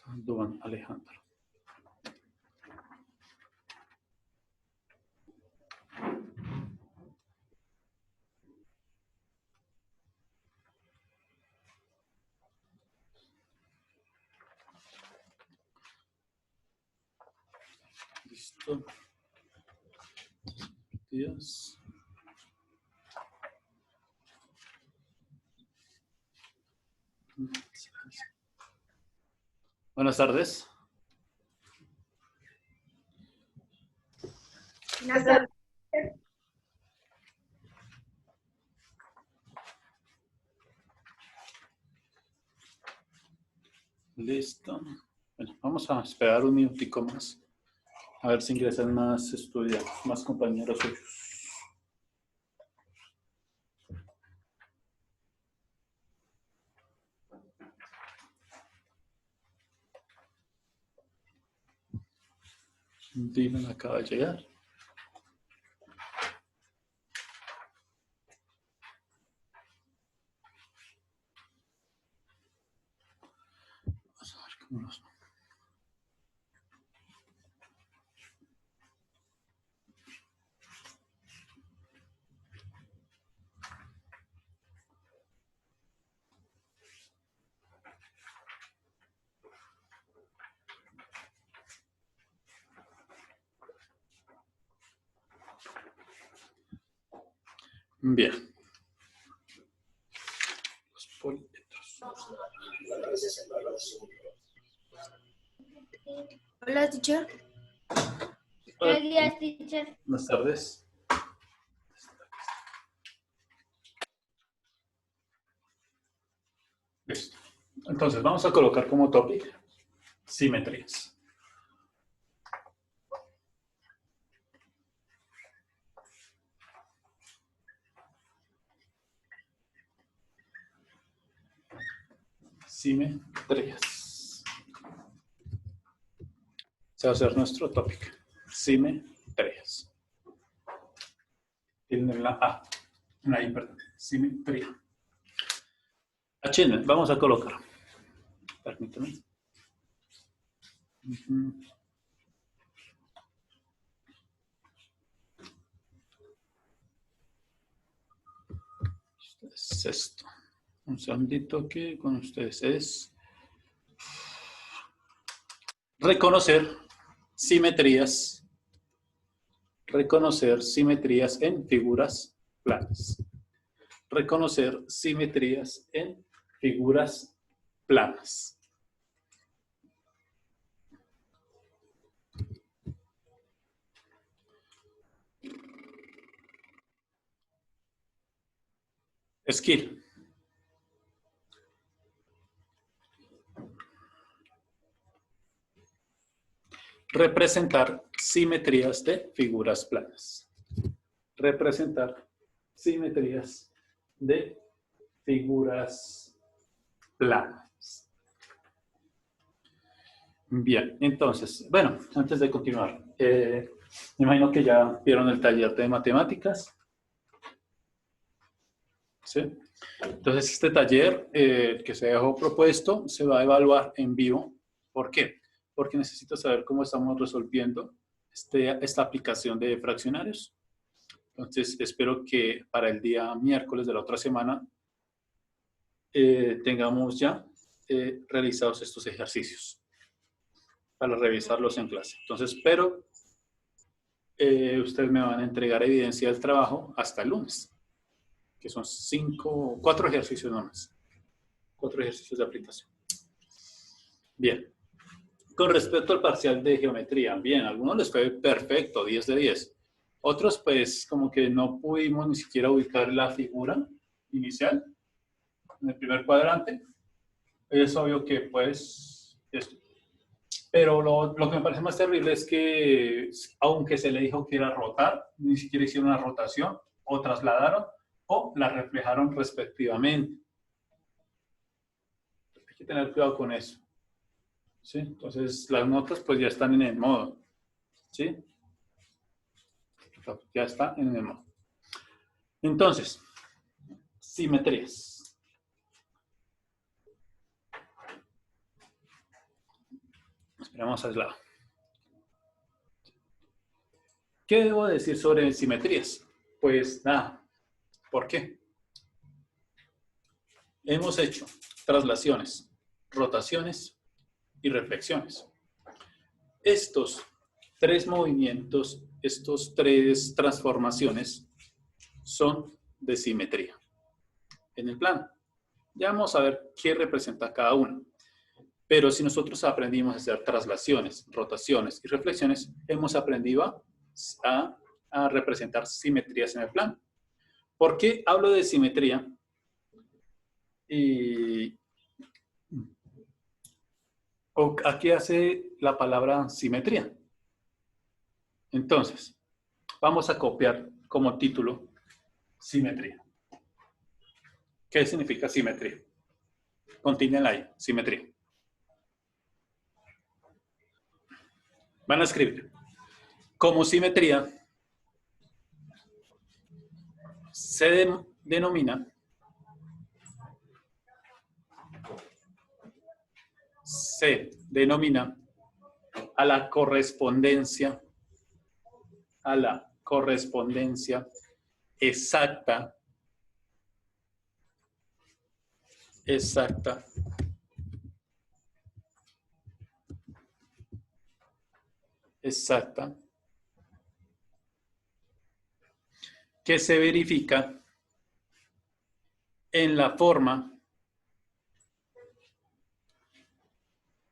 Duan Alejandro. Listo. Días. Buenas tardes. Buenas tardes. Listo. Bueno, vamos a esperar un minutico más. A ver si ingresan más estudiantes, más compañeros suyos. Dylan acaba de llegar. Vamos a ver cómo nos va. Bien. Los poliedros. Hola, teacher. Buenos días, teacher. Buenas tardes. Listo. Entonces, vamos a colocar como topic simetrías. Simetrías. Se va a hacer nuestro topic. Simetrías. Tienen la A. Una I, perdón. Simetría. Achievement. Vamos a colocar. Permítame. Es esto. Un segundito que con ustedes es reconocer simetrías en figuras planas. Reconocer simetrías en figuras planas. Skill. Representar simetrías de figuras planas. Representar simetrías de figuras planas. Bien, entonces, bueno, antes de continuar, me imagino que ya vieron el taller de matemáticas. ¿Sí? Entonces, este taller que se dejó propuesto se va a evaluar en vivo. ¿Por qué? Porque necesito saber cómo estamos resolviendo esta aplicación de fraccionarios. Entonces, espero que para el día miércoles de la otra semana tengamos ya realizados estos ejercicios para revisarlos en clase. Entonces, espero ustedes me van a entregar evidencia del trabajo hasta el lunes, que son 4 ejercicios nomás. 4 ejercicios de aplicación. Bien. Con respecto al parcial de geometría, bien, a algunos les fue perfecto, 10 de 10. Otros, pues, como que no pudimos ni siquiera ubicar la figura inicial en el primer cuadrante. Es obvio que, pues, esto. Pero lo que me parece más terrible es que, aunque se le dijo que era rotar, ni siquiera hicieron una rotación, o trasladaron, o la reflejaron respectivamente. Hay que tener cuidado con eso. ¿Sí? Entonces, las notas pues ya están en el modo. ¿Sí? Ya está en el modo. Entonces, simetrías. Esperamos al lado. ¿Qué debo decir sobre simetrías? Pues nada. ¿Por qué? Hemos hecho traslaciones, rotaciones y reflexiones. Estos tres movimientos, estos tres transformaciones son de simetría en el plano. Ya vamos a ver qué representa cada uno. Pero si nosotros aprendimos a hacer traslaciones, rotaciones y reflexiones, hemos aprendido a representar simetrías en el plano. ¿Por qué hablo de simetría? ¿A qué hace la palabra simetría? Entonces, vamos a copiar como título simetría. ¿Qué significa simetría? Continúen ahí, simetría. Van a escribir. Como simetría se denomina a la correspondencia exacta que se verifica en la forma,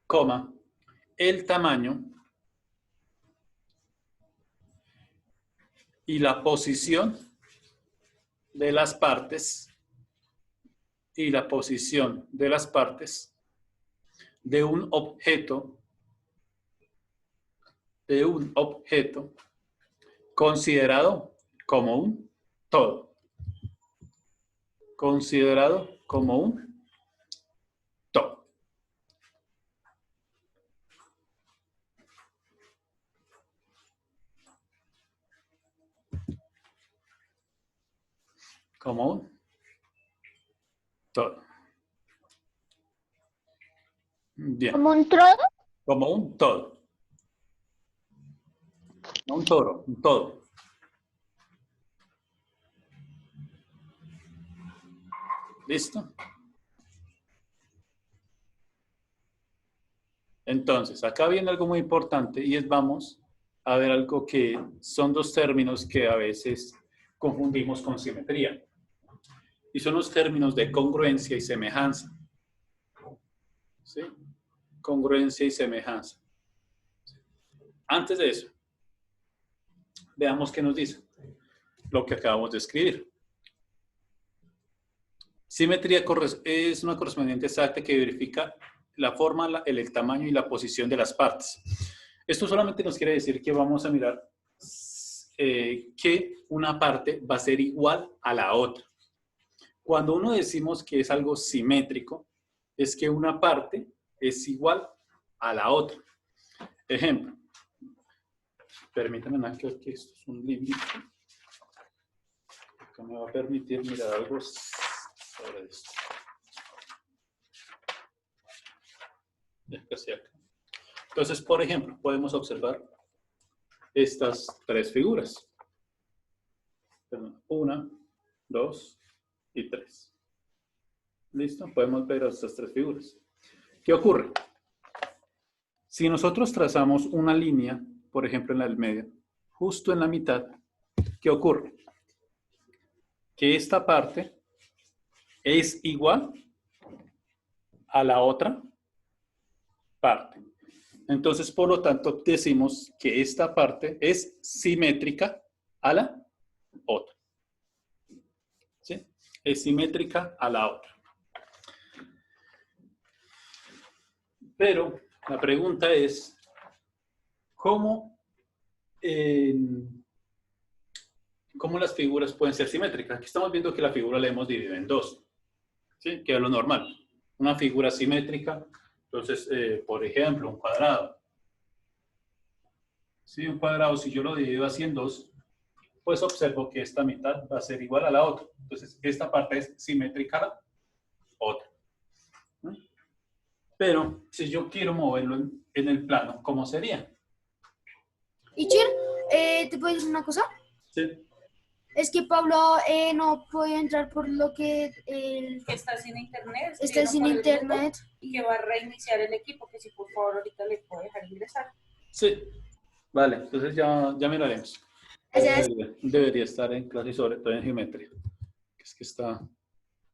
coma, el tamaño y la posición de las partes de un objeto considerado como un todo. Considerado como un todo. Como un todo. Bien. ¿Como un trodo? Como un todo. No un toro, un todo. ¿Listo? Entonces, acá viene algo muy importante y vamos a ver algo que son dos términos que a veces confundimos con simetría. Y son los términos de congruencia y semejanza. ¿Sí? Congruencia y semejanza. Antes de eso, veamos qué nos dice lo que acabamos de escribir. Simetría es una correspondiente exacta que verifica la forma, el tamaño y la posición de las partes. Esto solamente nos quiere decir que vamos a mirar que una parte va a ser igual a la otra. Cuando uno decimos que es algo simétrico, es que una parte es igual a la otra. Ejemplo. Permítanme que esto es un límite. Que me va a permitir mirar algo sobre esto. Entonces, por ejemplo, podemos observar estas tres figuras. 1, 2 y 3. ¿Listo? Podemos ver estas tres figuras. ¿Qué ocurre? Si nosotros trazamos una línea, por ejemplo, en la del medio, justo en la mitad, ¿qué ocurre? Que esta parte es igual a la otra parte. Entonces, por lo tanto, decimos que esta parte es simétrica a la otra. ¿Sí? Es simétrica a la otra. Pero la pregunta es, ¿cómo las figuras pueden ser simétricas? Aquí estamos viendo que la figura la hemos dividido en dos, ¿sí? Que es lo normal. Una figura simétrica, entonces, por ejemplo, un cuadrado. ¿Sí? Un cuadrado, si yo lo divido así en dos, pues observo que esta mitad va a ser igual a la otra. Entonces, esta parte es simétrica a la otra. Pero si yo quiero moverlo en el plano, ¿cómo sería? Teacher, ¿te puedo decir una cosa? Sí. Es que Pablo no puede entrar por lo que Que está sin internet. está sin escribieron por el grupo internet. Y que va a reiniciar el equipo, que si por favor ahorita le puede dejar ingresar. Sí. Vale, entonces ya miraremos. Gracias. Debería estar en clase, sobre todo en geometría, que es que está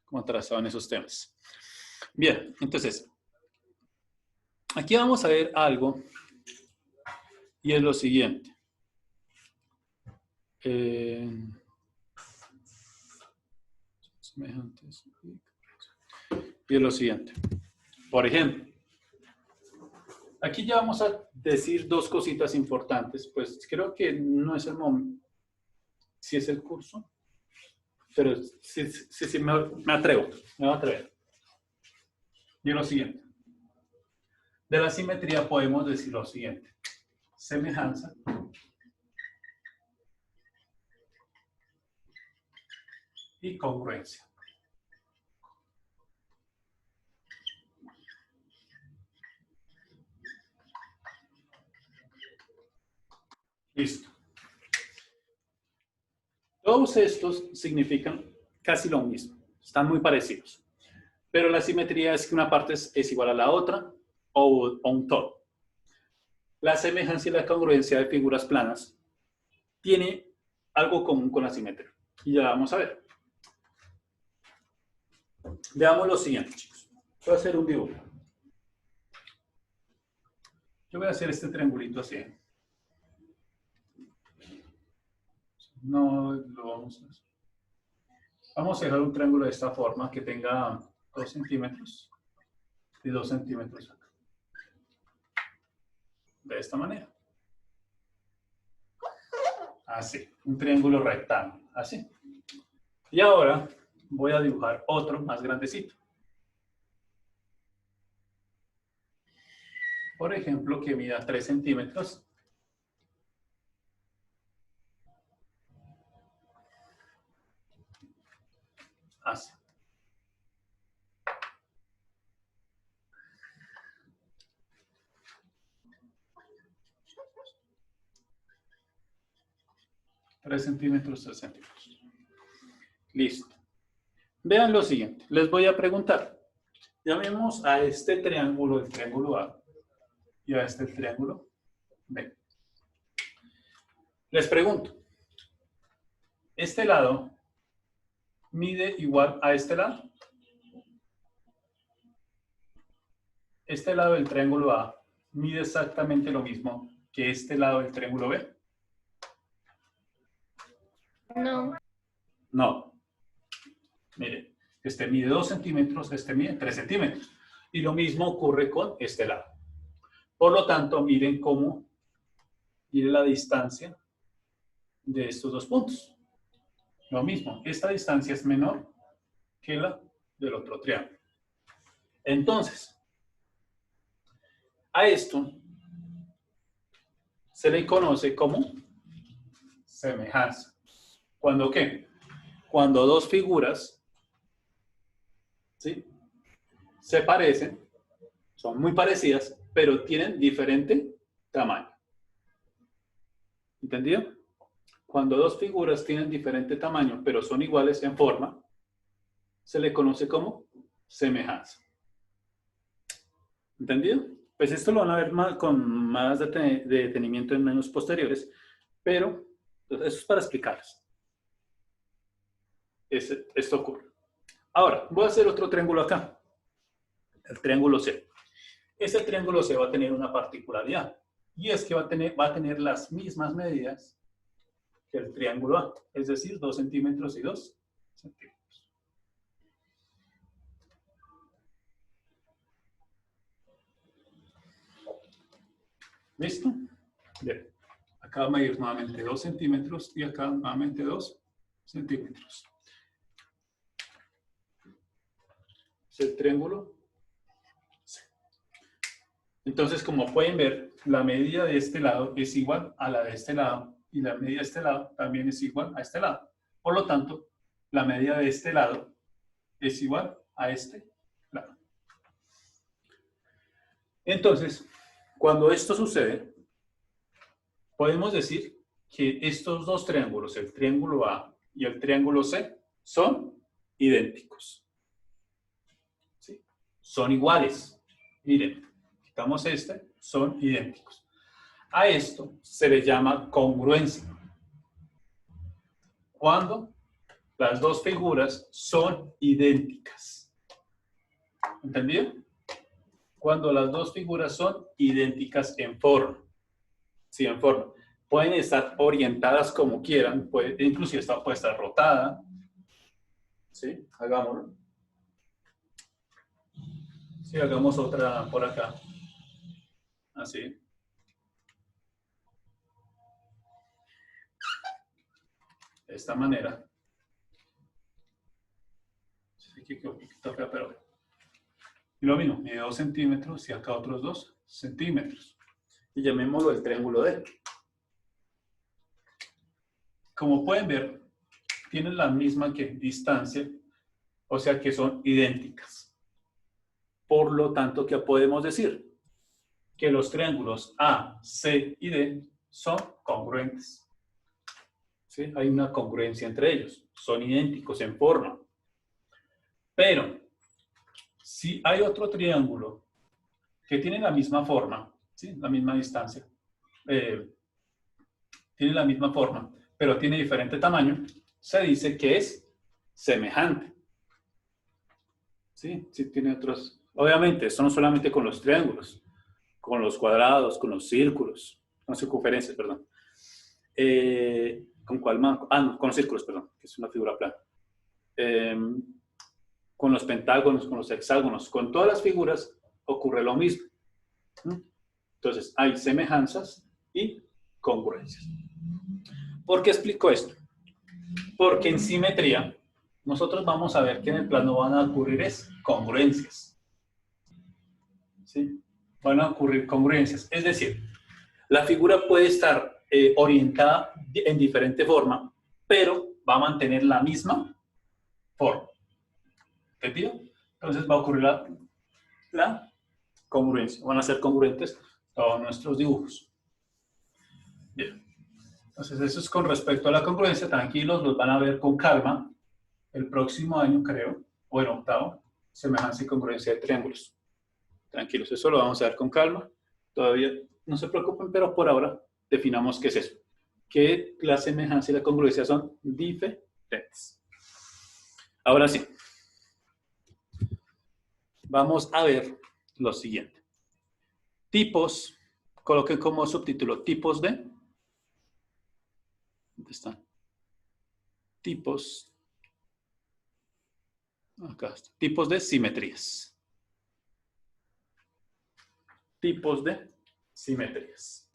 como atrasado en esos temas. Bien, entonces, aquí vamos a ver algo, y es lo siguiente. Semejantes. Y es lo siguiente. Por ejemplo, aquí ya vamos a decir dos cositas importantes, pues creo que no es el momento, si es el curso, pero sí me atrevo, me voy a atrever. Y es lo siguiente. De la simetría podemos decir lo siguiente. Semejanza y congruencia. Listo. Todos estos significan casi lo mismo. Están muy parecidos. Pero la simetría es que una parte es igual a la otra o un todo. La semejanza y la congruencia de figuras planas tiene algo común con la simetría. Y ya vamos a ver. Veamos lo siguiente, chicos. Voy a hacer un dibujo. Yo voy a hacer este triangulito así. No lo vamos a hacer. Vamos a dejar un triángulo de esta forma que tenga 2 centímetros y 2 centímetros acá. De esta manera. Así, un triángulo rectángulo, así. Y ahora voy a dibujar otro más grandecito. Por ejemplo, que mida 3 centímetros. Así. Tres centímetros, 3 centímetros. Listo. Vean lo siguiente. Les voy a preguntar. Llamemos a este triángulo el triángulo A y a este el triángulo B. Les pregunto. ¿Este lado mide igual a este lado? Este lado del triángulo A mide exactamente lo mismo que este lado del triángulo B. No. No. Miren, este mide 2 centímetros, este mide 3 centímetros. Y lo mismo ocurre con este lado. Por lo tanto, miren cómo mide la distancia de estos dos puntos. Lo mismo, esta distancia es menor que la del otro triángulo. Entonces, a esto se le conoce como semejanza. ¿Cuándo qué? Cuando dos figuras, ¿sí?, se parecen, son muy parecidas, pero tienen diferente tamaño. ¿Entendido? Cuando dos figuras tienen diferente tamaño, pero son iguales en forma, se le conoce como semejanza. ¿Entendido? Pues esto lo van a ver más, con más detenimiento en años posteriores, pero eso es para explicarles. Esto ocurre. Ahora, voy a hacer otro triángulo acá. El triángulo C. Este triángulo C va a tener una particularidad, y es que va a tener las mismas medidas que el triángulo A, es decir, 2 centímetros y 2 centímetros. ¿Listo? Bien. Acá va a medir nuevamente 2 centímetros y acá nuevamente 2 centímetros. Es el triángulo C. Entonces, como pueden ver, la medida de este lado es igual a la de este lado y la medida de este lado también es igual a este lado. Por lo tanto, la medida de este lado es igual a este lado. Entonces, cuando esto sucede, podemos decir que estos dos triángulos, el triángulo A y el triángulo C, son idénticos. ¿Sí? Son iguales. Miren, quitamos este, son idénticos. A esto se le llama congruencia. Cuando las dos figuras son idénticas. ¿Entendido? Cuando las dos figuras son idénticas en forma. Sí, en forma. Pueden estar orientadas como quieran, inclusive esta puede estar rotada. ¿Sí? Hagámoslo. Sí, hagamos otra por acá. Así. De esta manera. Aquí quedó un poquito fea, pero y lo mismo, mide 2 centímetros y acá otros 2 centímetros. Y llamémoslo el triángulo D. Como pueden ver, tienen la misma distancia, o sea que son idénticas. Por lo tanto, ¿qué podemos decir? Que los triángulos A, C y D son congruentes. ¿Sí? Hay una congruencia entre ellos. Son idénticos en forma. Pero, si hay otro triángulo que tiene la misma forma, ¿sí? La misma distancia, tiene la misma forma, pero tiene diferente tamaño, se dice que es semejante. ¿Sí? Sí tiene otros. Obviamente, esto no solamente con los triángulos, con los cuadrados, con los círculos, con circunferencias, perdón. ¿Con cuál más? Ah, no, con los círculos, perdón, que es una figura plana. Con los pentágonos, con los hexágonos, con todas las figuras ocurre lo mismo. Entonces, hay semejanzas y congruencias. ¿Por qué explico esto? Porque en simetría, nosotros vamos a ver que en el plano van a ocurrir congruencias. ¿Sí? Van a ocurrir congruencias. Es decir, la figura puede estar orientada en diferente forma, pero va a mantener la misma forma. ¿Entendido? Entonces va a ocurrir la congruencia. Van a ser congruentes todos nuestros dibujos. Bien. Entonces eso es con respecto a la congruencia. Tranquilos, los van a ver con calma. El próximo año, creo, o en octavo, semejanza y congruencia de triángulos. Tranquilos, eso lo vamos a ver con calma. Todavía no se preocupen, pero por ahora definamos qué es eso. Que la semejanza y la congruencia son diferentes. Ahora sí. Vamos a ver lo siguiente. Tipos, coloquen como subtítulo, tipos de... ¿Dónde están? Tipos. Acá está. Tipos de simetrías. Tipos de simetrías.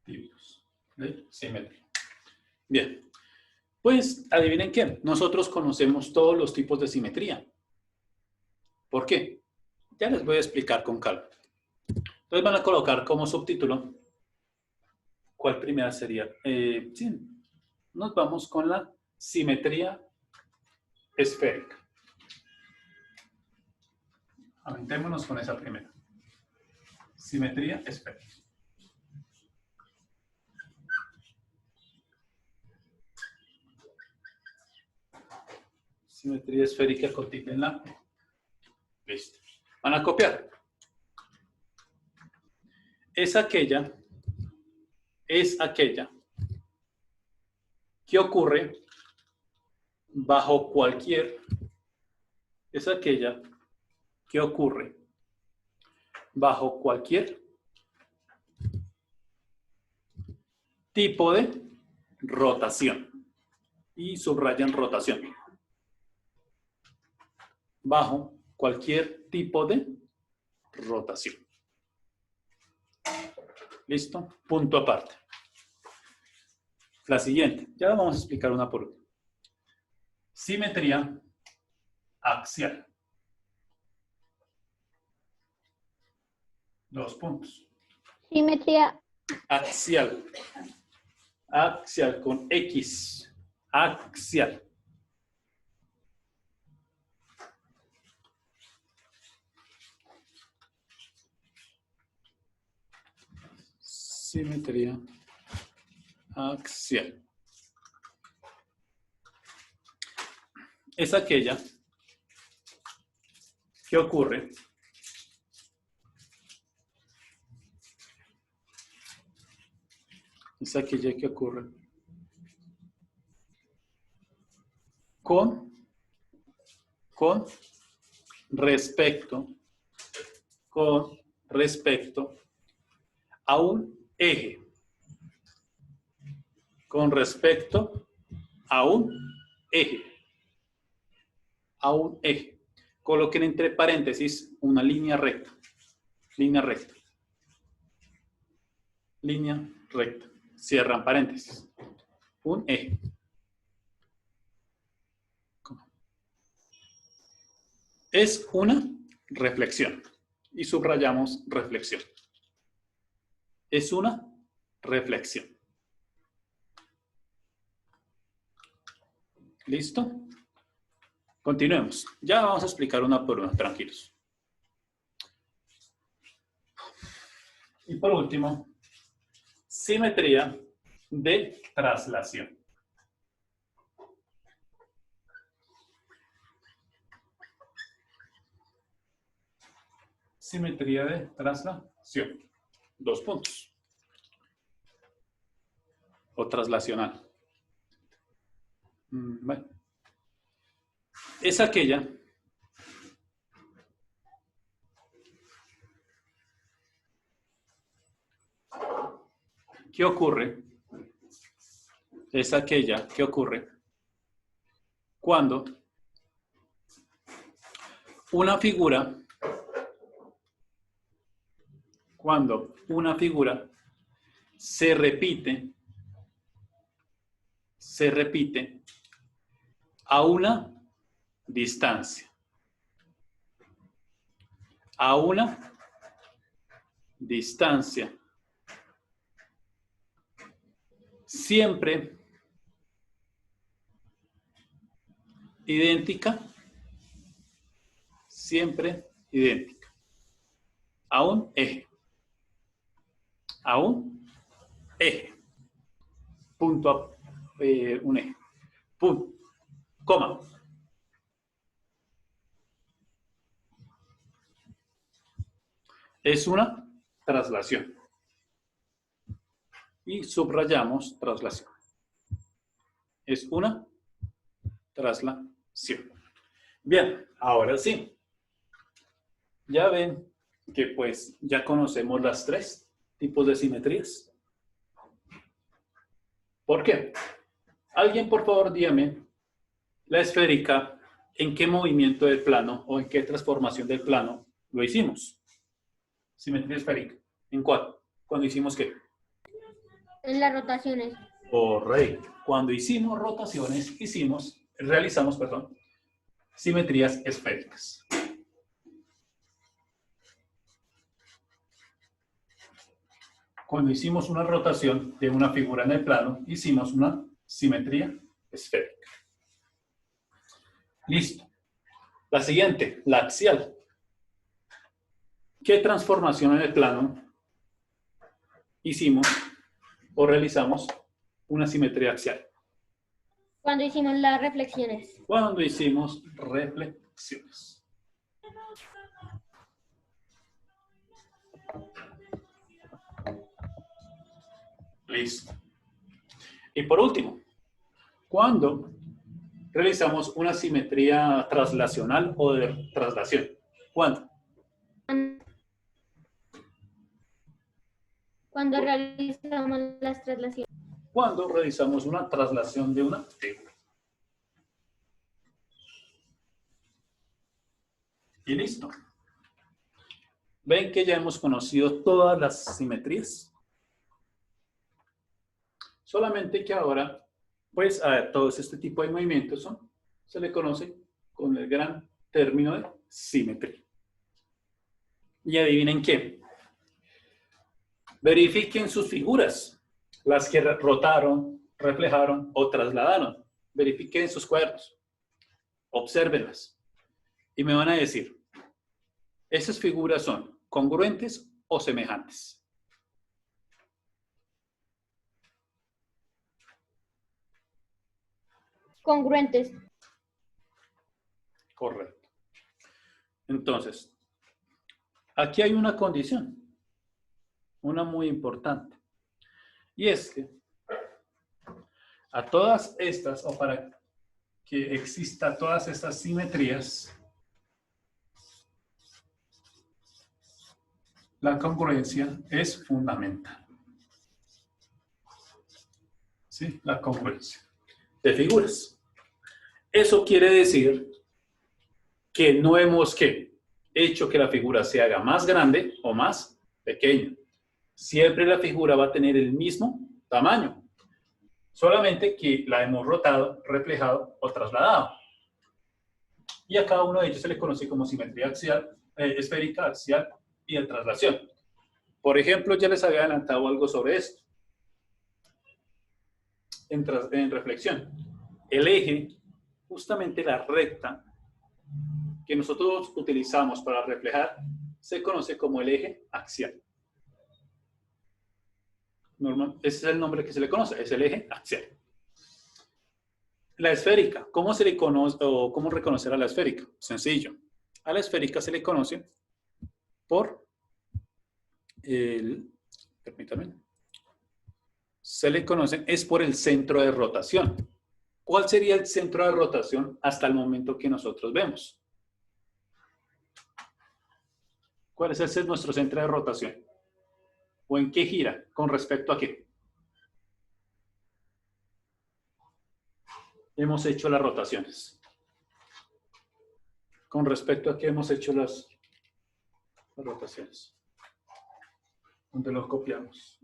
Tipos de simetría. Bien. Pues, adivinen qué. Nosotros conocemos todos los tipos de simetría. ¿Por qué? Ya les voy a explicar con calma. Entonces van a colocar como subtítulo. ¿Cuál primera sería? Sí, nos vamos con la simetría esférica. Aventémonos con esa primera. Simetría esférica. Simetría esférica, cotípenla. Listo. Van a copiar. Es aquella que ocurre bajo cualquier, es aquella que ocurre bajo cualquier tipo de rotación. Y subrayan rotación. Bajo cualquier tipo de rotación. ¿Listo? Punto aparte. La siguiente. Ya la vamos a explicar una por una. Simetría axial. 2 puntos. Simetría. Axial. Axial con X. Axial. Simetría axial. Es aquella que ocurre con respecto a un eje. Con respecto a un eje. A un eje. Coloquen entre paréntesis una línea recta. Línea recta. Línea recta. Cierran paréntesis. Un eje. Es una reflexión. Y subrayamos reflexión. Es una reflexión. ¿Listo? Continuemos. Ya vamos a explicar una por una, tranquilos. Y por último, simetría de traslación. Simetría de traslación. 2 puntos. O traslacional. Bueno. Es aquella que ocurre, cuando una figura se repite a una distancia. A una distancia. Siempre idéntica. Siempre idéntica. A un eje. A un eje. Punto, un eje. Punto. Coma. Es una traslación. Y subrayamos traslación. Es una traslación. Bien, ahora sí. Ya ven que pues ya conocemos las 3 tipos de simetrías. ¿Por qué? Alguien por favor dígame la esférica, ¿en qué movimiento del plano o en qué transformación del plano lo hicimos? Simetría esférica. ¿En cuál? ¿Cuándo hicimos qué? En las rotaciones. Correcto. Cuando hicimos rotaciones, realizamos, simetrías esféricas. Cuando hicimos una rotación de una figura en el plano, hicimos una simetría esférica. Listo. La siguiente, la axial. ¿Qué transformación en el plano hicimos o realizamos una simetría axial? Cuando hicimos las reflexiones. Cuando hicimos reflexiones. Listo. Y por último, cuando realizamos una simetría traslacional o de traslación. ¿Cuándo? Cuando realizamos las traslaciones. Cuando realizamos una traslación de una figura. Y listo. ¿Ven que ya hemos conocido todas las simetrías? Solamente que ahora, pues, a todos este tipo de movimientos se le conoce con el gran término de simetría. Y adivinen qué. Verifiquen sus figuras, las que rotaron, reflejaron o trasladaron. Verifiquen sus cuadros. Obsérvenlas. Y me van a decir, ¿esas figuras son congruentes o semejantes? Congruentes. Correcto. Entonces, aquí hay una condición, una muy importante. Y es que a todas estas, o para que exista todas estas simetrías, la congruencia es fundamental. ¿Sí? La congruencia de figuras. Eso quiere decir que no hemos hecho que la figura se haga más grande o más pequeña. Siempre la figura va a tener el mismo tamaño. Solamente que la hemos rotado, reflejado o trasladado. Y a cada uno de ellos se le conoce como simetría axial, esférica, axial y de traslación. Por ejemplo, ya les había adelantado algo sobre esto. En reflexión. El eje, justamente la recta que nosotros utilizamos para reflejar, se conoce como el eje axial. Ese es el nombre que se le conoce, es el eje axial. La esférica, ¿cómo se le conoce o cómo reconocer a la esférica? Sencillo. A la esférica se le conoce por permítanme. Se le conocen es por el centro de rotación. ¿Cuál sería el centro de rotación hasta el momento que nosotros vemos? ¿Cuál es nuestro centro de rotación? ¿O en qué gira? ¿Con respecto a qué? Hemos hecho las rotaciones. ¿Con respecto a qué hemos hecho las rotaciones? ¿Dónde los copiamos?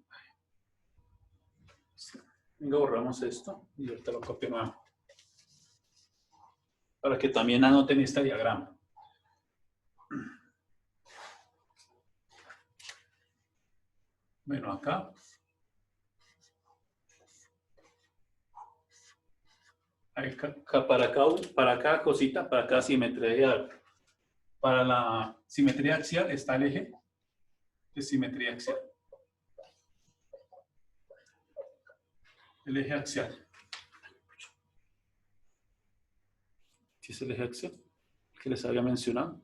Venga, borramos esto y ahorita lo copio nuevo. Para que también anoten este diagrama. Bueno, acá. Para cada cosita, para cada simetría. Para la simetría axial está el eje de simetría axial. El eje axial. ¿Qué es el eje axial? Que les había mencionado.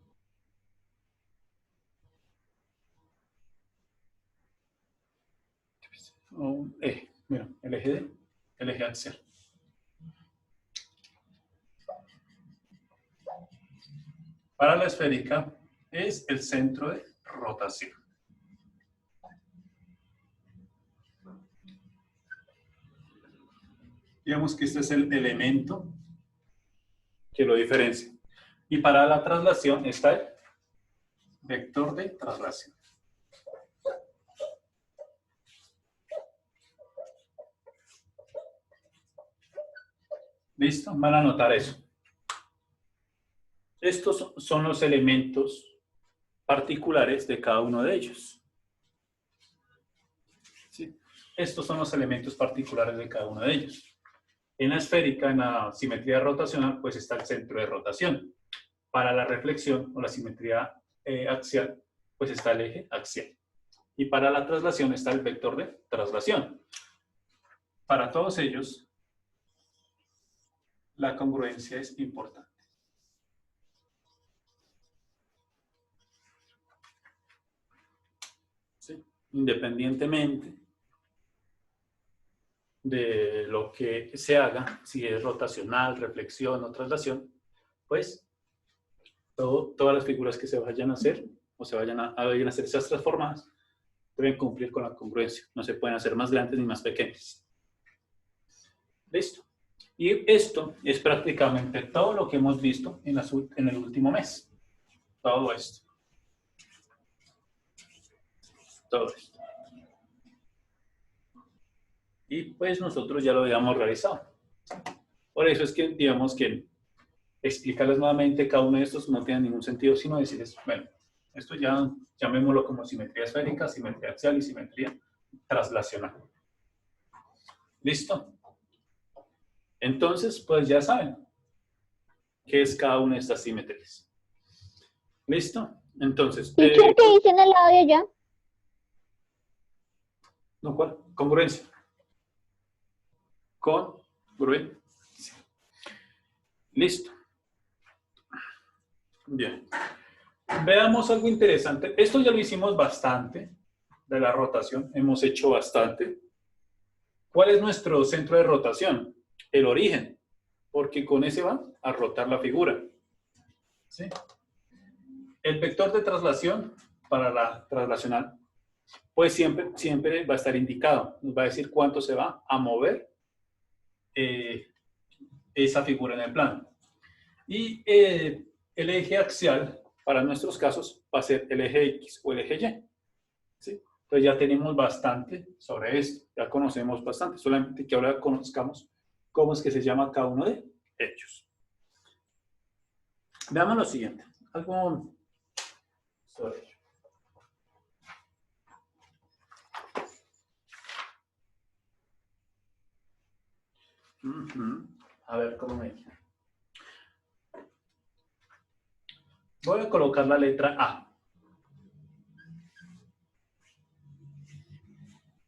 Mira, el eje axial. Para la esférica es el centro de rotación. Digamos que este es el elemento que lo diferencia. Y para la traslación está el vector de traslación. ¿Listo? Van a anotar eso. Estos son los elementos particulares de cada uno de ellos. ¿Sí? Estos son los elementos particulares de cada uno de ellos. En la esférica, en la simetría rotacional, pues está el centro de rotación. Para la reflexión o la simetría axial, pues está el eje axial. Y para la traslación está el vector de traslación. Para todos ellos, la congruencia es importante. ¿Sí? Independientemente de lo que se haga, si es rotacional, reflexión o traslación, pues todas las figuras que se vayan a hacer o se vayan a hacer esas transformadas deben cumplir con la congruencia. No se pueden hacer más grandes ni más pequeñas. ¿Listo? Y esto es prácticamente todo lo que hemos visto en el último mes. Todo esto. Todo esto. Y pues nosotros ya lo habíamos realizado. Por eso es que digamos que explicarles nuevamente cada uno de estos no tiene ningún sentido, sino decirles, bueno, Esto ya llamémoslo como simetría esférica, simetría axial y simetría traslacional. ¿Listo? Entonces, pues ya saben qué es cada una de estas simetrías. ¿Listo? Entonces, ¿Qué dice en el lado de allá? no, ¿cuál? Congruencia. Congruencia. Listo. Bien. Veamos algo interesante. Esto ya lo hicimos bastante, de la rotación. Hemos hecho bastante. ¿Cuál es nuestro centro de rotación? El origen, porque con ese va a rotar la figura. ¿Sí? El vector de traslación para la traslacional, pues siempre va a estar indicado. Nos va a decir cuánto se va a mover esa figura en el plano. Y el eje axial, para nuestros casos, va a ser el eje X o el eje Y. ¿Sí? Entonces ya tenemos bastante sobre esto. Ya conocemos bastante. Solamente que ahora conozcamos cómo es que se llama cada uno de ellos. Veamos lo siguiente. Algo sobre ello. A ver cómo me dice. Voy a colocar la letra A.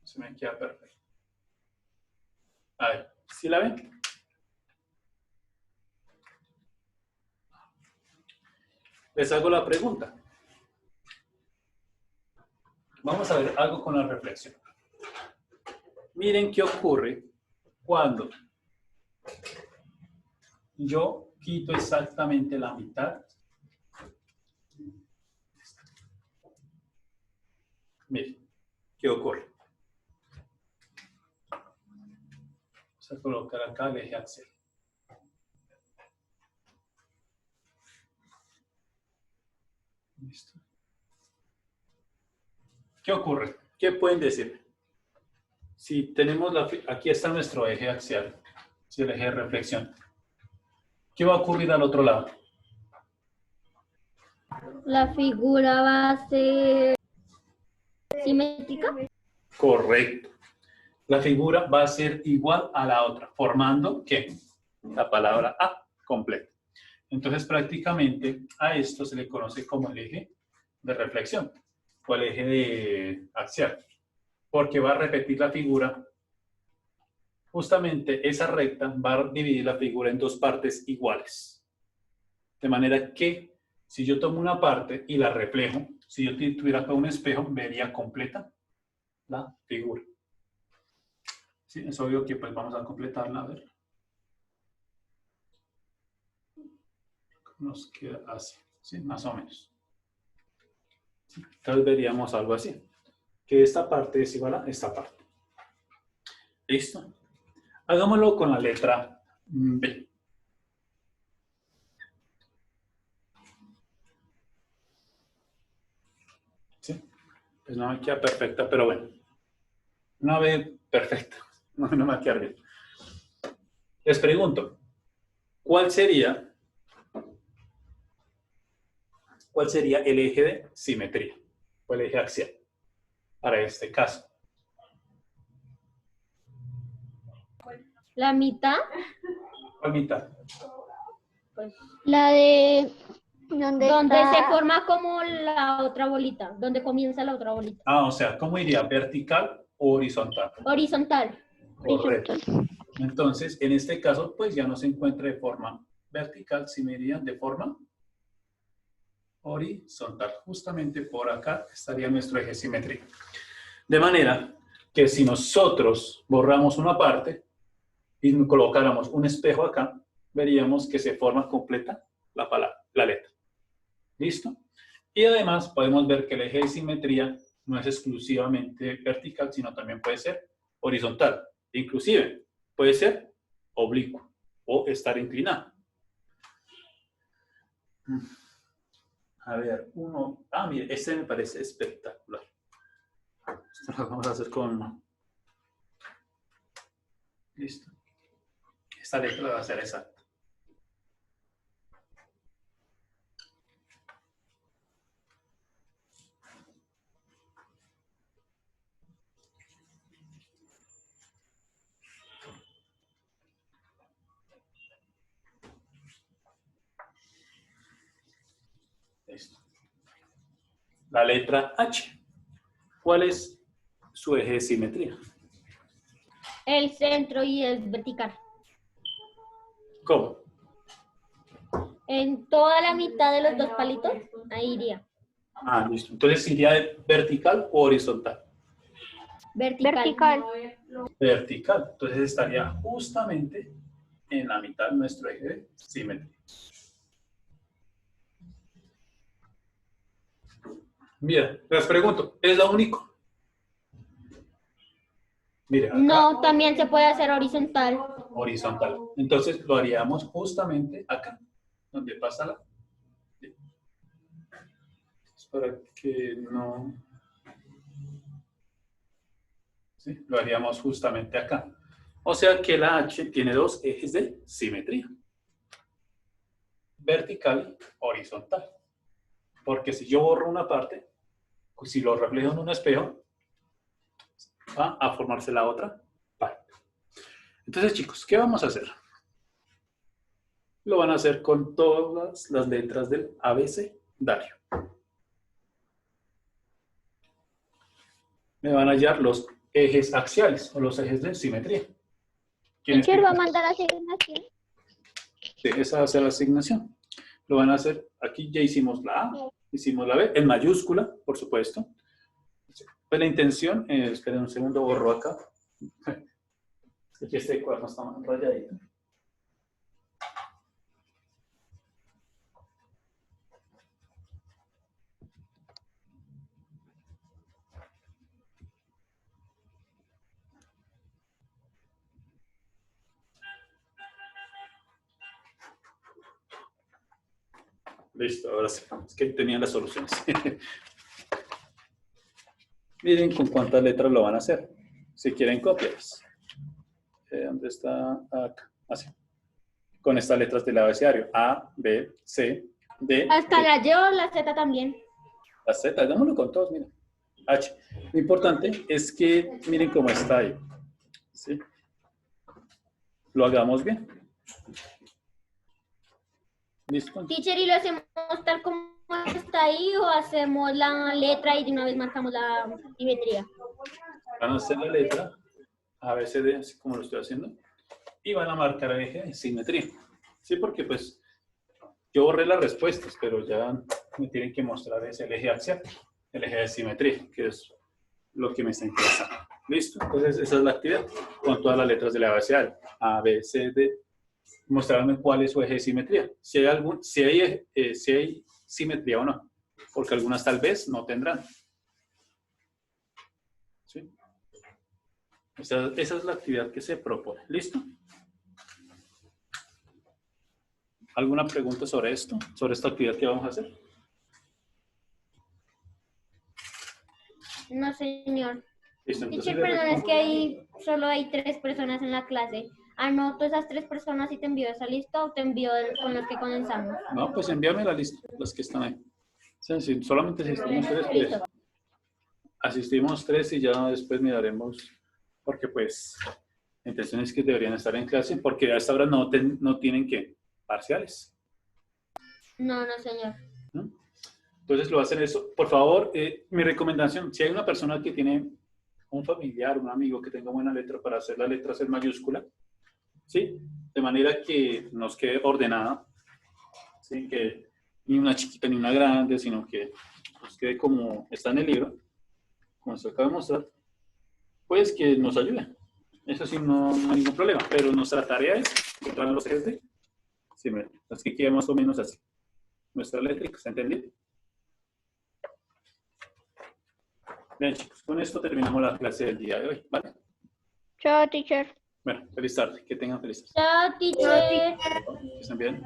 Se me queda perfecto. A ver, ¿sí la ven? Les hago la pregunta. Vamos a ver algo con la reflexión. Miren qué ocurre cuando yo quito exactamente la mitad. Miren, ¿qué ocurre? Vamos a colocar acá el eje axial. Listo. ¿Qué ocurre? ¿Qué pueden decir? Si tenemos aquí está nuestro eje axial, ¿sí? El eje de reflexión. ¿Qué va a ocurrir al otro lado? La figura va a ser simétrica. Correcto. La figura va a ser igual a la otra, formando ¿qué? La palabra A completa. Entonces, prácticamente a esto se le conoce como el eje de reflexión o el eje de axial, porque va a repetir la figura. Justamente esa recta va a dividir la figura en dos partes iguales. De manera que si yo tomo una parte y la reflejo, si yo tuviera acá un espejo, vería completa la figura. ¿Sí? Es obvio que pues vamos a completarla, a ver. Nos queda así, ¿sí? Más o menos. ¿Sí? Entonces veríamos algo así, que esta parte es igual a esta parte. ¿Listo? Hagámoslo con la letra B. ¿Sí? Pues no me queda perfecta, pero bueno. Una B perfecta. No me va a quedar bien. Les pregunto, ¿cuál sería el eje de simetría o el eje axial para este caso? La mitad. ¿Cuál mitad? Pues, La de... ¿Dónde donde está? se forma como la otra bolita, donde comienza la otra bolita. Ah, o sea, ¿cómo iría? ¿Vertical o horizontal? Horizontal. Correcto. Entonces, en este caso, pues ya no se encuentra de forma vertical, sino iría de forma horizontal. Justamente por acá estaría nuestro eje simétrico. De manera que si nosotros borramos una parte y colocáramos un espejo acá, veríamos que se forma completa la palabra, la letra. ¿Listo? Y además podemos ver que el eje de simetría no es exclusivamente vertical, sino también puede ser horizontal. Inclusive puede ser oblicuo o estar inclinado. A ver, mire, este me parece espectacular. Esto lo vamos a hacer con... Listo. Esta letra va a ser exacta. La letra H. ¿Cuál es su eje de simetría? El centro y es vertical. ¿Cómo? En toda la mitad de los dos palitos, ahí iría. Ah, listo. Entonces, ¿iría de vertical o horizontal? Vertical. Vertical. Entonces, estaría justamente en la mitad de nuestro eje de simetría. Bien, les pregunto, ¿es lo único? Mire, acá, No, también se puede hacer horizontal. horizontal. Entonces, lo haríamos justamente acá, donde pasa la... Es para que no... ¿Sí? Lo haríamos justamente acá. O sea que la H tiene dos ejes de simetría. Vertical, horizontal. Porque si yo borro una parte, pues si lo reflejo en un espejo, va a formarse la otra parte. Entonces, chicos, ¿qué vamos a hacer? Lo van a hacer con todas las letras del abecedario. Me van a hallar los ejes axiales o los ejes de simetría. ¿Teacher va a mandar asignación? Sí, esa va a ser la asignación. Lo van a hacer, aquí ya hicimos la A, hicimos la B, en mayúscula, por supuesto. Pues la intención, esperen un segundo, borro acá. Aquí este cuaderno está rayadito. Listo, ahora sí. Es que tenía las soluciones. Miren con cuántas letras lo van a hacer. Si quieren copias. ¿Dónde está? Acá. Así. Con estas letras del abecedario. A, B, C, D. Hasta E. la Y o la Z también. La Z, hagámoslo con todos, miren. H. Lo importante es que miren cómo está ahí. ¿Sí? Lo hagamos bien. ¿Listo? Teacher, ¿y lo hacemos tal como está ahí o hacemos la letra y de una vez marcamos la simetría? Van a hacer la letra A, B, C, D, así como lo estoy haciendo. Y van a marcar el eje de simetría. Sí, porque pues yo borré las respuestas, pero ya me tienen que mostrar ese el eje axial, el eje de simetría, que es lo que me está interesando. ¿Listo? Entonces esa es la actividad con todas las letras del abecedario. A, B, C, D. Mostrarme cuál es su eje de simetría. Si hay simetría o no. Porque algunas tal vez no tendrán. ¿Sí? Esa es la actividad que se propone. ¿Listo? ¿Alguna pregunta sobre esto? ¿Sobre esta actividad que vamos a hacer? No, señor. Listo, entonces, Teacher, perdón, es que solo hay 3 personas en la clase. ¿Anoto esas 3 personas y te envío esa lista o te envío con los que comenzamos? no, pues envíame la lista, las que están ahí. Sí, solamente asistimos 3, pues. Listo. Asistimos 3 y ya después miraremos, porque pues la intención es que deberían estar en clase, porque a esta hora no tienen que parciales. No, señor. ¿No? Entonces lo hacen eso. Por favor, mi recomendación, si hay una persona que tiene un familiar, un amigo que tenga buena letra para hacer la letra en mayúscula, ¿sí? De manera que nos quede ordenada, ¿sí? Que ni una chiquita ni una grande, sino que nos quede como está en el libro, como se acaba de mostrar, pues que nos ayude. Eso sí, no hay ningún problema, pero nuestra tarea es encontrar los ejes de simetría. Así que queda más o menos así. Nuestra letra, ¿se entendido? Bien, chicos, con esto terminamos la clase del día de hoy, ¿vale? Chao, teacher. Bueno, feliz tarde, que tengan feliz tarde. Chao, teacher. Que estén bien.